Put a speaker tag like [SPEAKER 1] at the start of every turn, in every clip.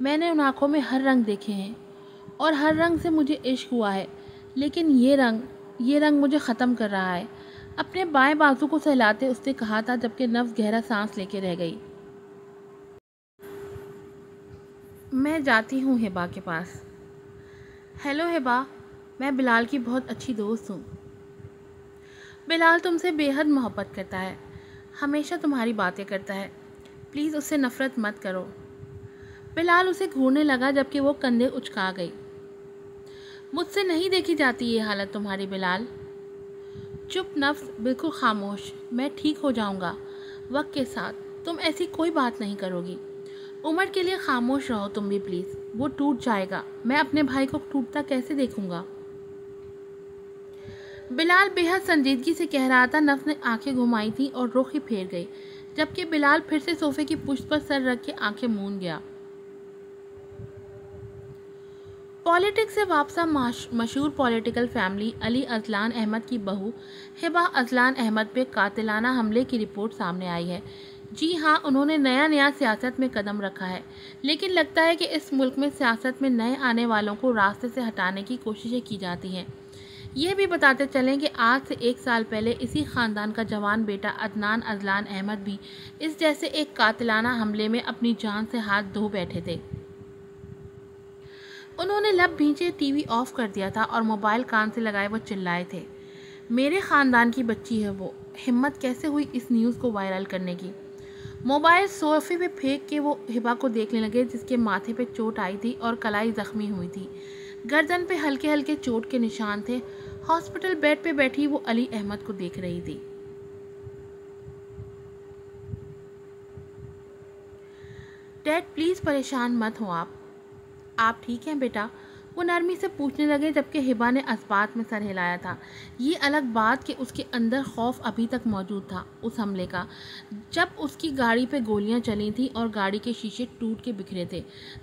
[SPEAKER 1] میں نے ان آنکھوں میں ہر رنگ دیکھے ہیں اور ہر رنگ سے مجھے عشق ہوا ہے، لیکن یہ رنگ مجھے ختم کر رہا ہے۔ اپنے بائیں بازو کو سہلاتے اس نے کہا تھا، جبکہ نفس گہرا سانس لے کے رہ گئی۔ میں جاتی ہوں ہبا کے پاس۔ ہیلو ہبا، میں بلال کی بہت اچھی دوست ہوں۔ بلال تم سے بے حد محبت کرتا ہے، ہمیشہ تمہاری باتیں کرتا ہے، پلیز اس سے نفرت مت کرو۔ بلال اسے گھورنے لگا جبکہ وہ کندھے اچکا گئی۔ مجھ سے نہیں دیکھی جاتی یہ حالت تمہاری بلال۔ چپ نفس، بالکل خاموش، میں ٹھیک ہو جاؤں گا وقت کے ساتھ، تم ایسی کوئی بات نہیں کرو گی۔ عمر کے لیے خاموش رہو تم بھی پلیز، وہ ٹوٹ جائے گا، میں اپنے بھائی کو ٹوٹتا کیسے دیکھوں گا؟ بلال بے حد سنجیدگی سے کہہ رہا تھا۔ نفس نے آنکھیں گھمائی تھی اور رخ ہی پھیر گئی، جبکہ بلال پھر سے صوفے کی پشت پر سر رکھ کے آنکھیں مون گیا۔ پالیٹکس سے واپسہ مشہور پولیٹیکل فیملی علی اذلان احمد کی بہو ہبا اذلان احمد پہ قاتلانہ حملے کی رپورٹ سامنے آئی ہے۔ جی ہاں، انہوں نے نیا سیاست میں قدم رکھا ہے، لیکن لگتا ہے کہ اس ملک میں سیاست میں نئے آنے والوں کو راستے سے ہٹانے کی کوششیں کی جاتی ہیں۔ یہ بھی بتاتے چلیں کہ آج سے 1 سال پہلے اسی خاندان کا جوان بیٹا عدنان اذلان احمد بھی اس جیسے ایک قاتلانہ حملے میں اپنی جان سے ہاتھ دھو بیٹھے تھے۔ انہوں نے لب بھینچے ٹی وی آف کر دیا تھا اور موبائل کان سے لگائے وہ چلائے تھے، میرے خاندان کی بچی ہے وہ، ہمت کیسے ہوئی اس نیوز کو وائرل کرنے کی؟ موبائل صوفے پہ پھینک کے وہ ہبا کو دیکھنے لگے، جس کے ماتھے پہ چوٹ آئی تھی اور کلائی زخمی ہوئی تھی، گردن پہ ہلکے ہلکے چوٹ کے نشان تھے۔ ہاسپٹل بیڈ پہ بیٹھی وہ علی احمد کو دیکھ رہی تھی۔ ڈیڈ پلیز پریشان مت ہو، آپ ٹھیک ہیں بیٹا؟ وہ نرمی سے پوچھنے لگے، جبکہ ہبا نے اثبات میں سر ہلایا تھا۔ یہ الگ بات کہ اس کے اندر خوف ابھی تک موجود تھا اس حملے کا، جب اس کی گاڑی پہ گولیاں چلی تھیں اور گاڑی کے شیشے ٹوٹ کے بکھرے تھے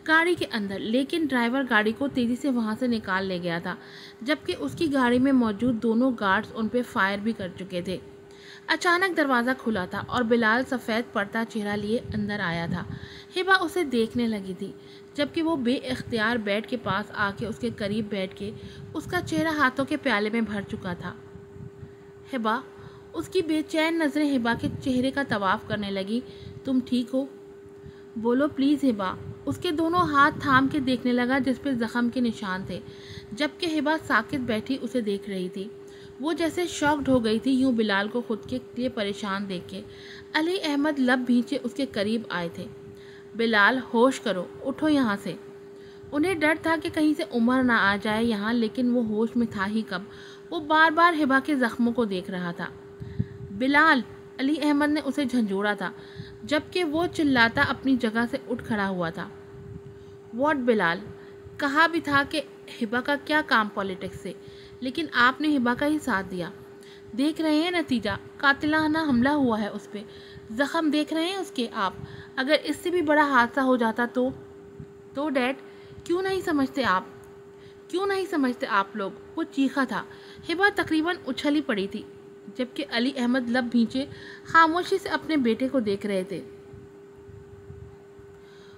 [SPEAKER 1] گاڑی کے اندر، لیکن ڈرائیور گاڑی کو تیزی سے وہاں سے نکال لے گیا تھا، جبکہ اس کی گاڑی میں موجود دونوں گارڈز ان پہ فائر بھی کر چکے تھے۔ اچانک دروازہ کھلا تھا اور بلال سفید پردہ چہرہ لیے اندر آیا تھا۔ ہبا اسے دیکھنے لگی تھی، جبکہ وہ بے اختیار بیڈ کے پاس آ کے اس کے قریب بیٹھ کے اس کا چہرہ ہاتھوں کے پیالے میں بھر چکا تھا۔ ہبا، اس کی بے چین نظریں ہبا کے چہرے کا طواف کرنے لگی۔ تم ٹھیک ہو؟ بولو پلیز ہبا۔ اس کے دونوں ہاتھ تھام کے دیکھنے لگا، جس پہ زخم کے نشان تھے، جبکہ ہبا ساکت بیٹھی اسے دیکھ رہی تھی۔ وہ جیسے شاکڈ ہو گئی تھی یوں بلال کو خود کے لیے پریشان دیکھ کے۔ علی احمد لب بھینچے اس کے قریب آئے تھے۔ بلال، ہوش کرو، اٹھو یہاں سے۔ انہیں ڈر تھا کہ کہیں سے عمر نہ آ جائے یہاں، لیکن وہ ہوش میں تھا ہی کب؟ وہ بار بار ہبا کے زخموں کو دیکھ رہا تھا۔ بلال! علی احمد نے اسے جھنجھوڑا تھا، جبکہ وہ چلاتا اپنی جگہ سے اٹھ کھڑا ہوا تھا۔ واٹ بلال؟ کہا بھی تھا کہ ہبا کا کیا کام پالیٹکس سے، لیکن آپ نے ہبا کا ہی ساتھ دیا۔ دیکھ رہے ہیں نتیجہ، قاتلانہ حملہ ہوا ہے اس پہ، زخم دیکھ رہے ہیں اس کے آپ۔ اگر اس سے بھی بڑا حادثہ ہو جاتا تو ڈیڈ، کیوں نہیں سمجھتے آپ لوگ؟ وہ چیخا تھا۔ ہبا تقریباً اچھلی پڑی تھی، جبکہ علی احمد لب بھینچے خاموشی سے اپنے بیٹے کو دیکھ رہے تھے۔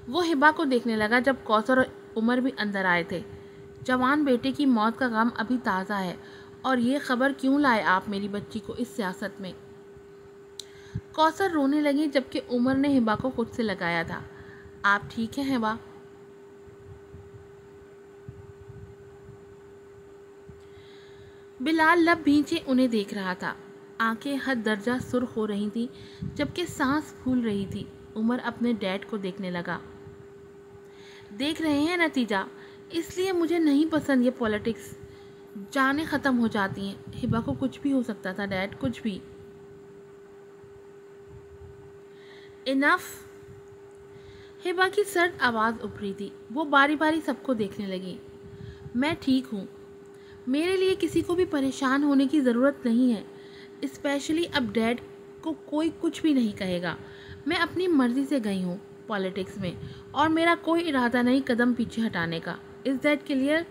[SPEAKER 1] وہ ہبا کو دیکھنے لگا جب کوثر اور عمر بھی اندر آئے تھے۔ جوان بیٹے کی موت کا غم ابھی تازہ ہے، اور یہ خبر کیوں لائے آپ میری بچی کو اس سیاست میں؟ کوثر رونے لگی، جبکہ عمر نے ہبا کو خود سے لگایا تھا۔ آپ ٹھیک ہیں ہبا؟ بلال لب بھینچے انہیں دیکھ رہا تھا، آنکھیں حد درجہ سرخ ہو رہی تھیں، جبکہ سانس پھول رہی تھی۔ عمر اپنے ڈیڈ کو دیکھنے لگا۔ دیکھ رہے ہیں نتیجہ، اس لیے مجھے نہیں پسند یہ پالیٹکس، جانیں ختم ہو جاتی ہیں۔ ہبا کو کچھ بھی ہو سکتا تھا ڈیڈ، کچھ بھی۔ انف! ہبا کی سرد آواز ابھری تھی، وہ باری باری سب کو دیکھنے لگی۔ میں ٹھیک ہوں، میرے لیے کسی کو بھی پریشان ہونے کی ضرورت نہیں ہے، اسپیشلی اب ڈیڈ کو کوئی کچھ بھی نہیں کہے گا۔ میں اپنی مرضی سے گئی ہوں پالیٹکس میں، اور میرا کوئی ارادہ نہیں قدم پیچھے ہٹانے کا۔ Is that clear?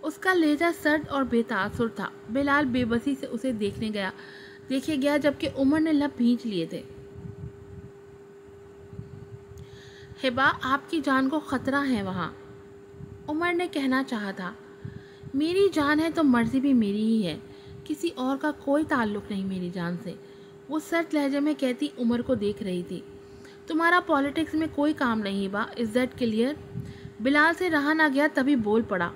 [SPEAKER 1] اس کا لہجہ سرد اور بے تاثر تھا۔ بلال بے بسی سے اسے دیکھے گیا، جبکہ عمر نے لب بھینچ لیے تھے۔ ہبا آپ کی جان کو خطرہ ہے وہاں، عمر نے کہنا چاہا تھا۔ میری جان ہے تو مرضی بھی میری ہی ہے، کسی اور کا کوئی تعلق نہیں میری جان سے، وہ سرد لہجے میں کہتی عمر کو دیکھ رہی تھی۔ تمہارا پالیٹکس میں کوئی کام نہیں ہبا، از دیٹ کلیئر؟ بلال سے رہا نہ گیا تبھی بول پڑا۔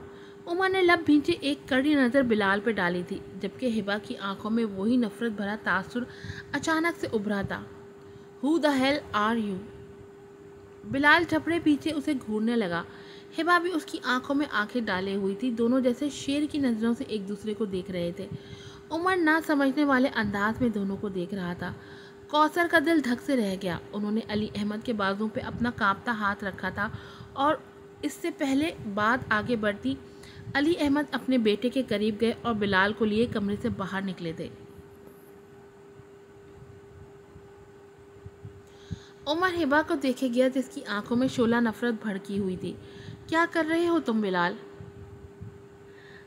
[SPEAKER 1] عمر نے لب بھینچے ایک کڑی نظر بلال پہ ڈالی تھی، جبکہ ہبا کی آنکھوں میں وہی نفرت بھرا تاثر اچانک سے ابھرا تھا۔ Who the hell are you؟ بلال جھپڑے پیچھے اسے گھورنے لگا۔ ہبا بھی اس کی آنکھوں میں آنکھیں ڈالے ہوئی تھی، دونوں جیسے شیر کی نظروں سے ایک دوسرے کو دیکھ رہے تھے۔ عمر نہ سمجھنے والے انداز میں دونوں کو دیکھ رہا تھا۔ کوثر کا دل دھک سے رہ گیا۔ انہوں نے علی احمد کے بازو پہ اپنا کانپتا ہاتھ رکھا تھا اور اس سے پہلے بات آگے بڑھتی علی احمد اپنے بیٹے کے قریب گئے اور بلال کو لیے کمرے سے باہر نکلے تھے۔ عمر ہبا کو دیکھے گیا جس کی آنکھوں میں شعلہ نفرت بھڑکی ہوئی تھی۔ کیا کر رہے ہو تم بلال؟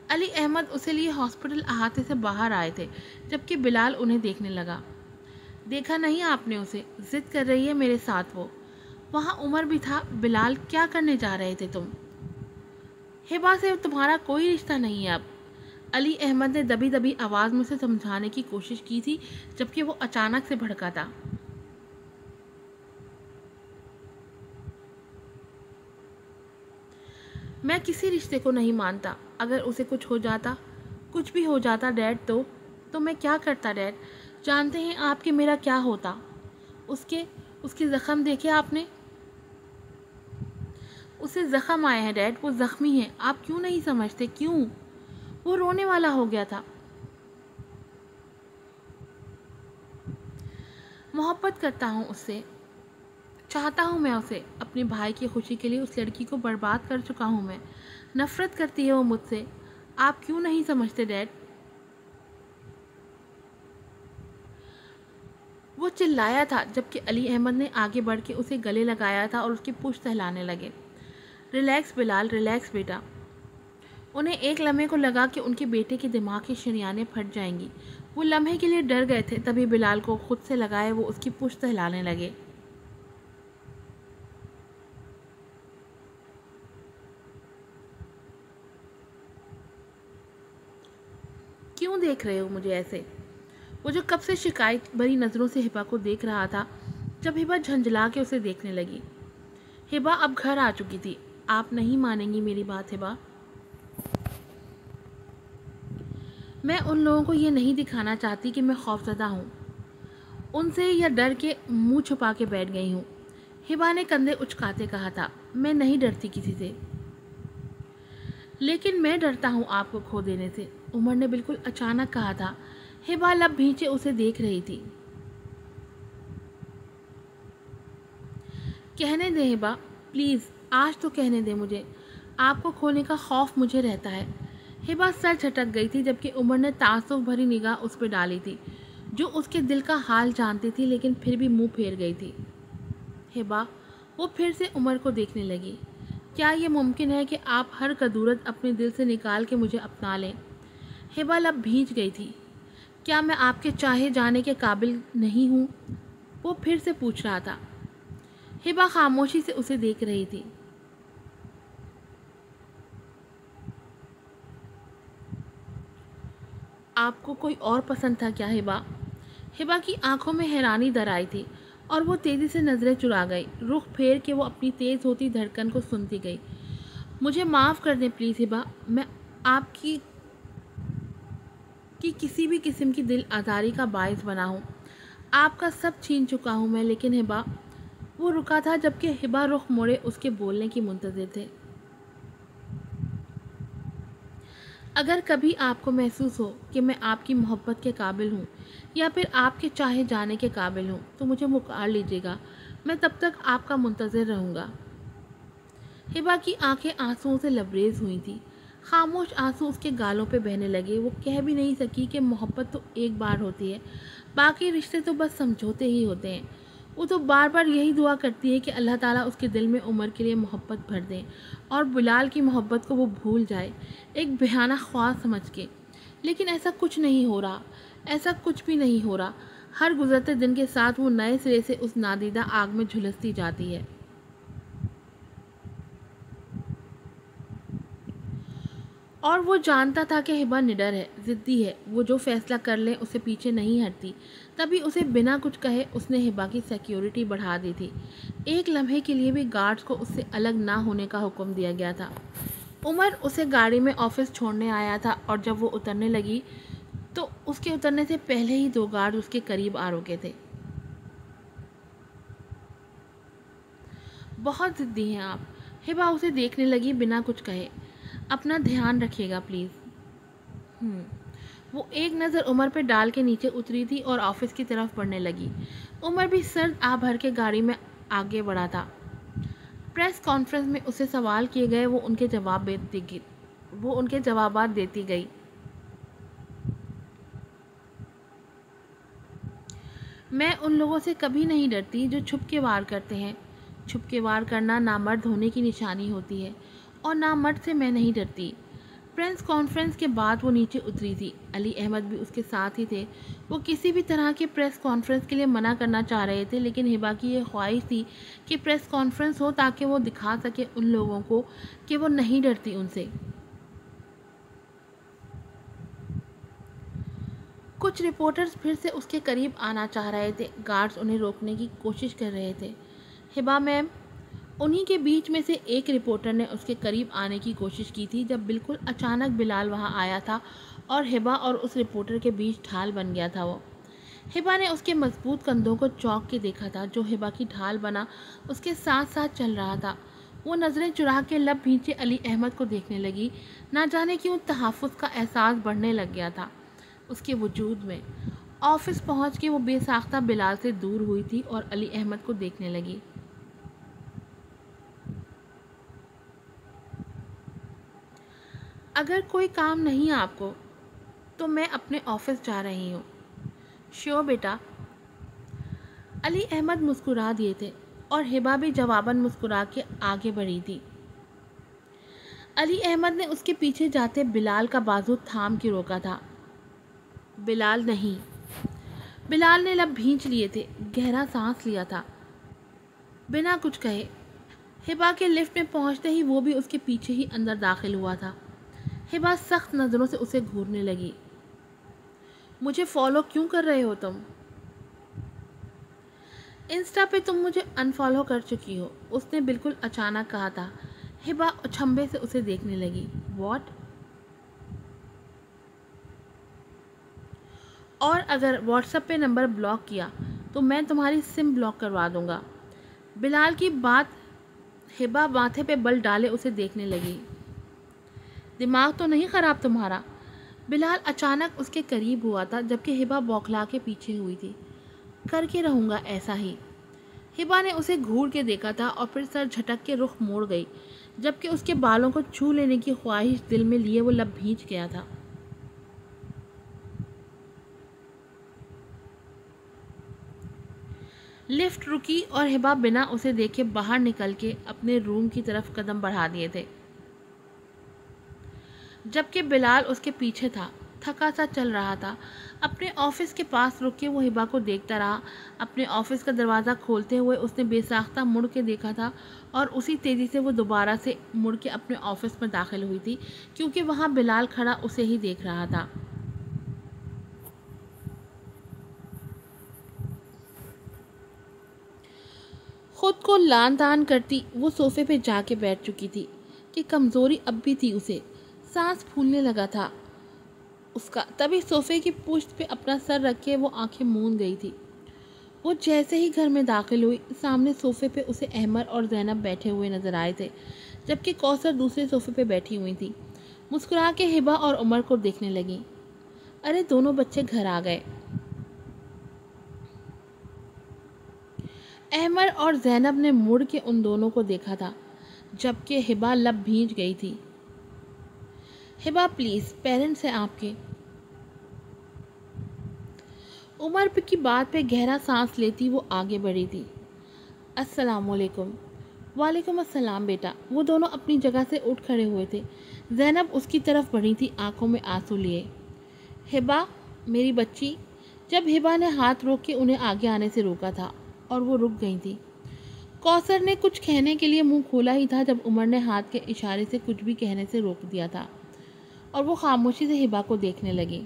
[SPEAKER 1] علی احمد اسے لیے ہاسپٹل احاطے سے باہر آئے تھے، جبکہ بلال انہیں دیکھنے لگا۔ دیکھا نہیں آپ نے اسے؟ ضد کر رہی ہے میرے ساتھ وہ۔ وہاں عمر بھی تھا۔ بلال کیا کرنے جا رہے تھے تم؟ ہبا سے تمہارا کوئی رشتہ نہیں ہے اب، علی احمد نے دبی دبی آواز میں اسے سمجھانے کی کوشش کی تھی، جبکہ وہ اچانک سے بھڑکا تھا۔ میں کسی رشتے کو نہیں مانتا، اگر اسے کچھ ہو جاتا، کچھ بھی ہو جاتا ڈیڈ تو میں کیا کرتا ڈیڈ؟ جانتے ہیں آپ کہ میرا کیا ہوتا؟ اس کے زخم دیکھے آپ نے؟ اسے زخم آئے ہیں ڈیڈ، وہ زخمی ہے، آپ کیوں نہیں سمجھتے؟ کیوں؟ وہ رونے والا ہو گیا تھا۔ محبت کرتا ہوں اس سے، چاہتا ہوں میں اسے، اپنے بھائی کی خوشی کے لیے اس لڑکی کو برباد کر چکا ہوں میں۔ نفرت کرتی ہے وہ مجھ سے، آپ کیوں نہیں سمجھتے ڈیڈ؟ وہ چلایا تھا، جبکہ علی احمد نے آگے بڑھ کے اسے گلے لگایا تھا اور اس کی پشت ہلانے لگے۔ ریلیکس بلال، ریلیکس بیٹا۔ انہیں ایک لمحے کو لگا کہ ان کے بیٹے کے دماغ کی شریانیں پھٹ جائیں گی۔ وہ لمحے کے لیے ڈر گئے تھے، تبھی بلال کو خود سے لگائے وہ اس کی پشت ہلانے لگے۔ کیوں دیکھ رہے ہو مجھے ایسے؟ وہ جو کب سے شکایت بھری نظروں سے ہبا کو دیکھ رہا تھا، جب ہبا جھنجھلا کے اسے دیکھنے لگی۔ ہبا اب گھر آ چکی تھی۔ آپ نہیں مانیں گی میری بات ہبا، میں ان لوگوں کو یہ نہیں دکھانا چاہتی کہ میں خوفزدہ ہوں ان سے یا ڈر کے منہ چھپا کے بیٹھ گئی ہوں۔ ہبا نے کندھے اچکاتے کہا تھا، میں نہیں ڈرتی کسی سے، لیکن میں ڈرتا ہوں آپ کو کھو دینے سے، عمر نے بالکل اچانک کہا تھا۔ ہبا لب بھینچے اسے دیکھ رہی تھی۔ کہنے دیں ہبا، پلیز آج تو کہنے دیں مجھے، آپ کو کھونے کا خوف مجھے رہتا ہے۔ ہبا سر جھٹک گئی تھی، جبکہ عمر نے تعصب بھری نگاہ اس پہ ڈالی تھی، جو اس کے دل کا حال جانتی تھی، لیکن پھر بھی منہ پھیر گئی تھی۔ ہبا، وہ پھر سے عمر کو دیکھنے لگی۔ کیا یہ ممکن ہے کہ آپ ہر کدورت اپنے دل سے نکال کے مجھے اپنا لیں؟ ہبا لب بھینچ گئی تھی۔ کیا میں آپ کے چاہے جانے کے قابل نہیں ہوں؟ وہ پھر سے پوچھ رہا تھا۔ ہبا خاموشی سے اسے دیکھ رہی تھی۔ آپ کو کوئی اور پسند تھا کیا ہبا؟ ہبا کی آنکھوں میں حیرانی در آئی تھی اور وہ تیزی سے نظریں چرا گئی، رخ پھیر کے وہ اپنی تیز ہوتی دھڑکن کو سنتی گئی۔ مجھے معاف کر دیں پلیز ہبا، میں آپ کی کسی بھی قسم کی دل آزاری کا باعث بنا ہوں، آپ کا سب چھین چکا ہوں میں، لیکن ہبا۔ وہ رکا تھا، جبکہ ہبا رخ موڑے اس کے بولنے کی منتظر تھے۔ اگر کبھی آپ کو محسوس ہو کہ میں آپ کی محبت کے قابل ہوں یا پھر آپ کے چاہے جانے کے قابل ہوں تو مجھے پکار لیجیے گا، میں تب تک آپ کا منتظر رہوں گا۔ ہبا کی آنکھیں آنسوؤں سے لبریز ہوئی تھیں، خاموش آنسو اس کے گالوں پہ بہنے لگے۔ وہ کہہ بھی نہیں سکی کہ محبت تو ایک بار ہوتی ہے، باقی رشتے تو بس سمجھوتے ہی ہوتے ہیں۔ وہ تو بار بار یہی دعا کرتی ہے کہ اللہ تعالیٰ اس کے دل میں عمر کے لیے محبت بھر دیں اور بلال کی محبت کو وہ بھول جائے، ایک بہانہ خواہ سمجھ کے۔ لیکن ایسا کچھ نہیں ہو رہا، ایسا کچھ بھی نہیں ہو رہا۔ ہر گزرتے دن کے ساتھ وہ نئے سرے سے اس نادیدہ آگ میں جھلستی جاتی ہے۔ اور وہ جانتا تھا کہ ہبا نڈر ہے، ضدی ہے، وہ جو فیصلہ کر لیں اسے پیچھے نہیں ہٹتی۔ تبھی اسے بنا کچھ کہے اس نے ہبا کی سیکیورٹی بڑھا دی تھی۔ ایک لمحے کے لیے بھی گارڈز کو اس سے الگ نہ ہونے کا حکم دیا گیا تھا۔ عمر اسے گاڑی میں آفس چھوڑنے آیا تھا اور جب وہ اترنے لگی تو اس کے اترنے سے پہلے ہی 2 گارڈ اس کے قریب آ رکے تھے۔ بہت ضدی ہیں آپ، ہبا اسے دیکھنے لگی بنا کچھ کہے۔ اپنا دھیان رکھیے گا پلیز۔ وہ ایک نظر عمر پہ ڈال کے نیچے اتری تھی اور آفس کی طرف بڑھنے لگی۔ عمر بھی سرد آ بھر کے گاڑی میں آگے بڑھا تھا۔ پریس کانفرنس میں اسے سوال کیے گئے، وہ ان کے جوابات دیتی گئی۔ میں ان لوگوں سے کبھی نہیں ڈرتی جو چھپ کے وار کرتے ہیں۔ چھپ کے وار کرنا نامرد ہونے کی نشانی ہوتی ہے، اور نامرد سے میں نہیں ڈرتی۔ پریس کانفرنس کے بعد وہ نیچے اتری تھی۔ علی احمد بھی اس کے ساتھ ہی تھے۔ وہ کسی بھی طرح کے پریس کانفرنس کے لیے منع کرنا چاہ رہے تھے، لیکن ہبا کی یہ خواہش تھی کہ پریس کانفرنس ہو تاکہ وہ دکھا سکے ان لوگوں کو کہ وہ نہیں ڈرتی ان سے۔ کچھ رپورٹرز پھر سے اس کے قریب آنا چاہ رہے تھے۔ گارڈز انہیں روکنے کی کوشش کر رہے تھے۔ ہبا میم، انہی کے بیچ میں سے ایک رپورٹر نے اس کے قریب آنے کی کوشش کی تھی جب بالکل اچانک بلال وہاں آیا تھا اور ہبا اور اس رپورٹر کے بیچ ڈھال بن گیا تھا۔ وہ ہبا نے اس کے مضبوط کندھوں کو چوک کے دیکھا تھا جو ہبا کی ڈھال بنا اس کے ساتھ ساتھ چل رہا تھا۔ وہ نظریں چرا کے لب بھینچے علی احمد کو دیکھنے لگی۔ نہ جانے کیوں تحفظ کا احساس بڑھنے لگ گیا تھا اس کے وجود میں۔ آفس پہنچ کے وہ بے ساختہ بلال سے دور ہوئی تھی اور علی احمد کو دیکھنے لگی۔ اگر کوئی کام نہیں آپ کو تو میں اپنے آفس جا رہی ہوں۔ شیور بیٹا۔ علی احمد مسکرا دیے تھے اور ہبا بھی جواباً مسکرا کے آگے بڑھی تھی۔ علی احمد نے اس کے پیچھے جاتے بلال کا بازو تھام کے روکا تھا۔ بلال نہیں۔ بلال نے لب بھینچ لیے تھے، گہرا سانس لیا تھا بنا کچھ کہے۔ ہبا کے لفٹ میں پہنچتے ہی وہ بھی اس کے پیچھے ہی اندر داخل ہوا تھا۔ ہبا سخت نظروں سے اسے گھورنے لگی۔ مجھے فالو کیوں کر رہے ہو تم؟ انسٹا پہ تم مجھے انفالو کر چکی ہو، اس نے بالکل اچانک کہا تھا۔ ہبا اچنبھے سے اسے دیکھنے لگی۔ واٹ؟ اور اگر واٹس ایپ پہ نمبر بلاک کیا تو میں تمہاری سم بلاک کروا دوں گا۔ بلال کی بات ہبا ماتھے پہ بل ڈالے اسے دیکھنے لگی۔ دماغ تو نہیں خراب تمہارا؟ بلال اچانک اس کے قریب ہوا تھا جبکہ ہبا بوکھلا کے پیچھے ہوئی تھی۔ کر کے رہوں گا ایسا ہی۔ ہبا نے اسے گھور کے دیکھا تھا اور پھر سر جھٹک کے رخ موڑ گئی جبکہ اس کے بالوں کو چھو لینے کی خواہش دل میں لیے وہ لب بھینچ گیا تھا۔ لفٹ رکی اور ہبا بنا اسے دیکھے باہر نکل کے اپنے روم کی طرف قدم بڑھا دیے تھے جبکہ بلال اس کے پیچھے تھا، تھکا سا چل رہا تھا۔ اپنے آفس کے پاس رک کے وہ ہبا کو دیکھتا رہا۔ اپنے آفس کا دروازہ کھولتے ہوئے اس نے بے ساختہ مڑ کے دیکھا تھا اور اسی تیزی سے وہ دوبارہ سے مڑ کے اپنے آفس میں داخل ہوئی تھی کیونکہ وہاں بلال کھڑا اسے ہی دیکھ رہا تھا۔ خود کو لان تان کرتی وہ صوفے پہ جا کے بیٹھ چکی تھی کہ کمزوری اب بھی تھی اسے۔ سانس پھولنے لگا تھا اس کا۔ تبھی صوفے کی پشت پہ اپنا سر رکھ کے وہ آنکھیں موند گئی تھی۔ وہ جیسے ہی گھر میں داخل ہوئی سامنے صوفے پہ اسے احمد اور زینب بیٹھے ہوئے نظر آئے تھے جبکہ کوثر دوسرے صوفے پہ بیٹھی ہوئی تھی۔ مسکرا کے ہبا اور عمر کو دیکھنے لگی۔ ارے دونوں بچے گھر آ گئے۔ احمد اور زینب نے مڑ کے ان دونوں کو دیکھا تھا جبکہ ہبا لب بھینچ گئی تھی۔ ہبا پلیز، پیرنٹس ہیں آپ کے۔ عمر کی بات پہ گہرا سانس لیتی وہ آگے بڑھی تھی۔ السلام علیکم۔ وعلیکم السلام بیٹا۔ وہ دونوں اپنی جگہ سے اٹھ کھڑے ہوئے تھے۔ زینب اس کی طرف بڑھی تھی آنکھوں میں آنسو لیے۔ ہبا میری بچی۔ جب ہبا نے ہاتھ روک کے انہیں آگے آنے سے روکا تھا اور وہ رک گئی تھی۔ کوثر نے کچھ کہنے کے لیے منہ کھولا ہی تھا جب عمر نے ہاتھ کے اشارے سے کچھ بھی کہنے سے روک دیا تھا۔ اور وہ خاموشی سے ہبا کو دیکھنے لگی۔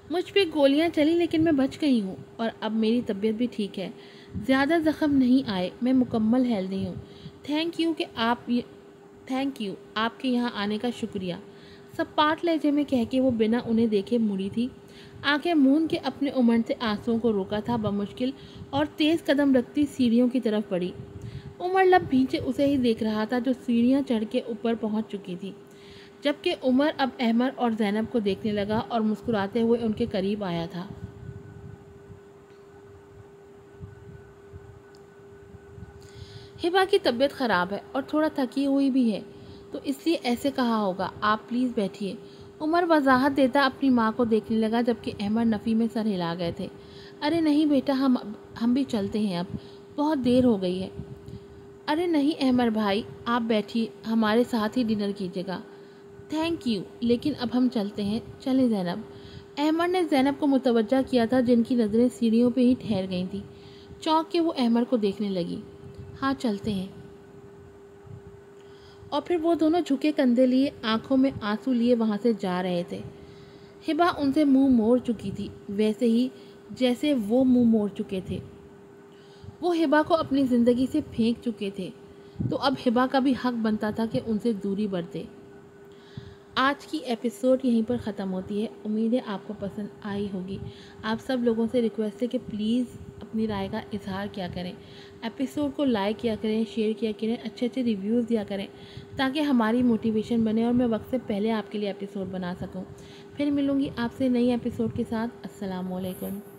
[SPEAKER 1] مجھ پہ گولیاں چلی لیکن میں بچ گئی ہوں اور اب میری طبیعت بھی ٹھیک ہے، زیادہ زخم نہیں آئے، میں مکمل ہیلدی ہوں۔ تھینک یو آپ کے یہاں آنے کا شکریہ، سپاٹ لہجے میں کہہ کے وہ بنا انہیں دیکھے مڑی تھی، آنکھیں مون کے اپنے امنڈ سے آنسوؤں کو روکا تھا بمشکل اور تیز قدم رکھتی سیڑھیوں کی طرف بڑھی۔ عمر لب بھینچے اسے ہی دیکھ رہا تھا جو سیڑھیاں چڑھ کے اوپر پہنچ چکی تھی، جبکہ عمر اب احمر اور زینب کو دیکھنے لگا اور مسکراتے ہوئے ان کے قریب آیا تھا۔ ہبا کی طبیعت خراب ہے اور تھوڑا تھکی ہوئی بھی ہے، تو اس لیے ایسے کہا ہوگا۔ آپ پلیز بیٹھیے۔ عمر وضاحت دیتا اپنی ماں کو دیکھنے لگا، جبکہ احمر نفی میں سر ہلا گئے تھے۔ ارے نہیں بیٹا، ہم بھی چلتے ہیں، اب بہت دیر ہو گئی ہے۔ ارے نہیں احمر بھائی، آپ بیٹھیے، ہمارے ساتھ ہی ڈنر کیجیے گا۔ تھینک یو، لیکن اب ہم چلتے ہیں۔ چلیں زینب۔ احمر نے زینب کو متوجہ کیا تھا، جن کی نظریں سیڑھیوں پہ ہی ٹھہر گئی تھیں۔ چونک کے وہ احمر کو دیکھنے لگی۔ ہاں چلتے ہیں۔ اور پھر وہ دونوں جھکے کندھے لیے، آنکھوں میں آنسو لیے وہاں سے جا رہے تھے۔ ہبا ان سے منہ موڑ چکی تھی، ویسے ہی جیسے وہ منہ موڑ چکے تھے۔ وہ ہبا کو اپنی زندگی سے پھینک چکے تھے، تو اب ہبا کا بھی حق بنتا تھا کہ ان سے دوری برتے۔ آج کی ایپیسوڈ یہیں پر ختم ہوتی ہے۔ امید ہے آپ کو پسند آئی ہوگی۔ آپ سب لوگوں سے ریکویسٹ ہے کہ پلیز اپنی رائے کا اظہار کیا کریں، ایپیسوڈ کو لائک کیا کریں، شیئر کیا کریں، اچھے اچھے ریویوز دیا کریں، تاکہ ہماری موٹیویشن بنے اور میں وقت سے پہلے آپ کے لیے ایپیسوڈ بنا سکوں۔ پھر ملوں گی آپ سے نئی ایپیسوڈ کے ساتھ۔ السلام علیکم۔